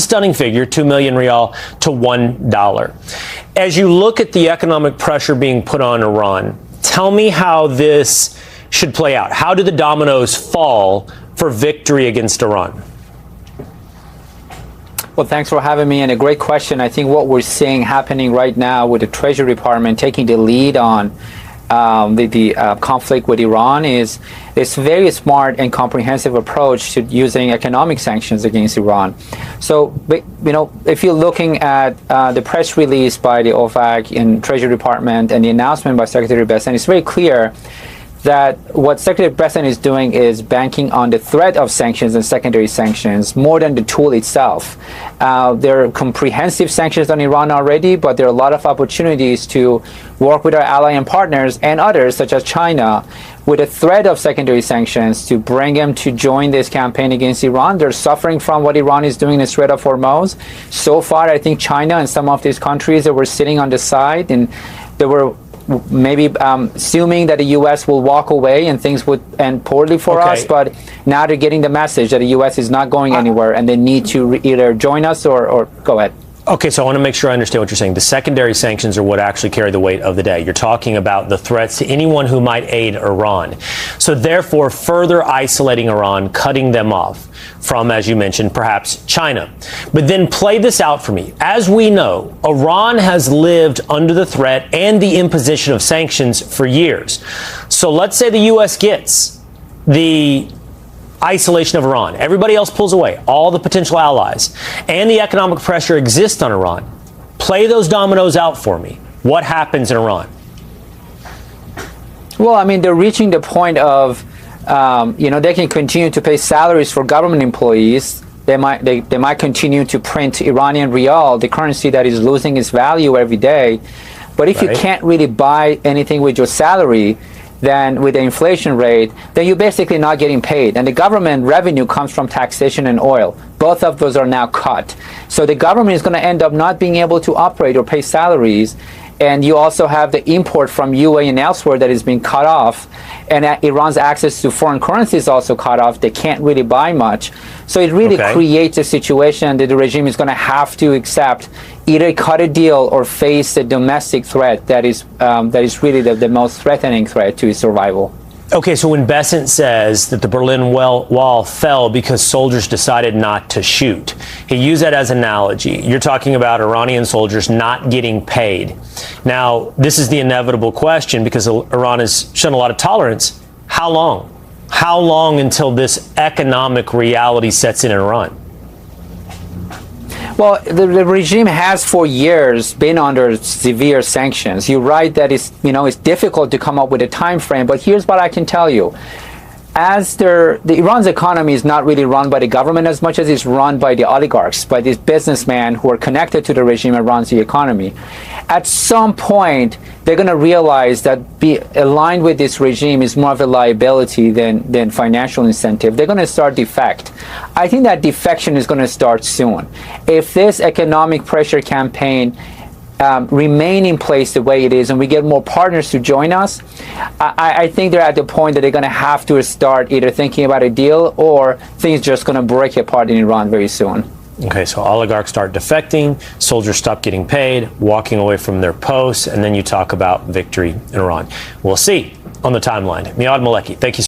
stunning figure, 2 million rial to $1. As you look at the economic pressure being put on Iran, tell me how this should play out. How do the dominoes fall for victory against Iran? Well, thanks for having me, and a great question. I think what we're seeing happening right now with the Treasury Department taking the lead on the conflict with Iran is this very smart and comprehensive approach to using economic sanctions against Iran. So, if you're looking at the press release by the OFAC and Treasury Department and the announcement by Secretary Bessent, it's very clear that what Secretary Bessent is doing is banking on the threat of sanctions and secondary sanctions more than the tool itself. There are comprehensive sanctions on Iran already, but there are a lot of opportunities to work with our ally and partners and others, such as China, with a threat of secondary sanctions to bring them to join this campaign against Iran. They're suffering from what Iran is doing in the Strait of Hormuz. So far, I think China and some of these countries that were sitting on the side and they were maybe assuming that the U.S. will walk away and things would end poorly for us, but now they're getting the message that the U.S. is not going anywhere and they need to either join us or go ahead. Okay, so I want to make sure I understand what you're saying. The secondary sanctions are what actually carry the weight of the day. You're talking about the threats to anyone who might aid Iran. So therefore, further isolating Iran, cutting them off from, as you mentioned, perhaps China. But then play this out for me. As we know, Iran has lived under the threat and the imposition of sanctions for years. So let's say the U.S. gets the isolation of Iran. Everybody else pulls away, all the potential allies, and the economic pressure exists on Iran. Play those dominoes out for me. What happens in Iran? Well, I mean, they're reaching the point of, they can continue to pay salaries for government employees. They might continue to print Iranian rial, the currency that is losing its value every day. But if you can't really buy anything with your salary, then with the inflation rate, then you're basically not getting paid. And the government revenue comes from taxation and oil. Both of those are now cut. So the government is going to end up not being able to operate or pay salaries. And you also have the import from UAE and elsewhere that is being cut off. And Iran's access to foreign currency is also cut off. They can't really buy much. So it really creates a situation that the regime is going to have to accept, either cut a deal or face a domestic threat that is really the most threatening threat to its survival. Okay, so when Bessent says that the Berlin Wall fell because soldiers decided not to shoot, he used that as an analogy. You're talking about Iranian soldiers not getting paid. Now, this is the inevitable question because Iran has shown a lot of tolerance. How long? How long until this economic reality sets in Iran? Well, the regime has for years been under severe sanctions. You're right that it's difficult to come up with a time frame, but here's what I can tell you. Iran's economy is not really run by the government as much as it's run by the oligarchs, by these businessmen who are connected to the regime and runs the economy. At some point, they're going to realize that being aligned with this regime is more of a liability than financial incentive. They're going to start defect. I think that defection is going to start soon. If this economic pressure campaign remain in place the way it is and we get more partners to join us, I think they're at the point that they're going to have to start either thinking about a deal or things just going to break apart in Iran very soon. Okay, so oligarchs start defecting, soldiers stop getting paid, walking away from their posts, and then you talk about victory in Iran. We'll see on the timeline. Miad Maleki, thank you.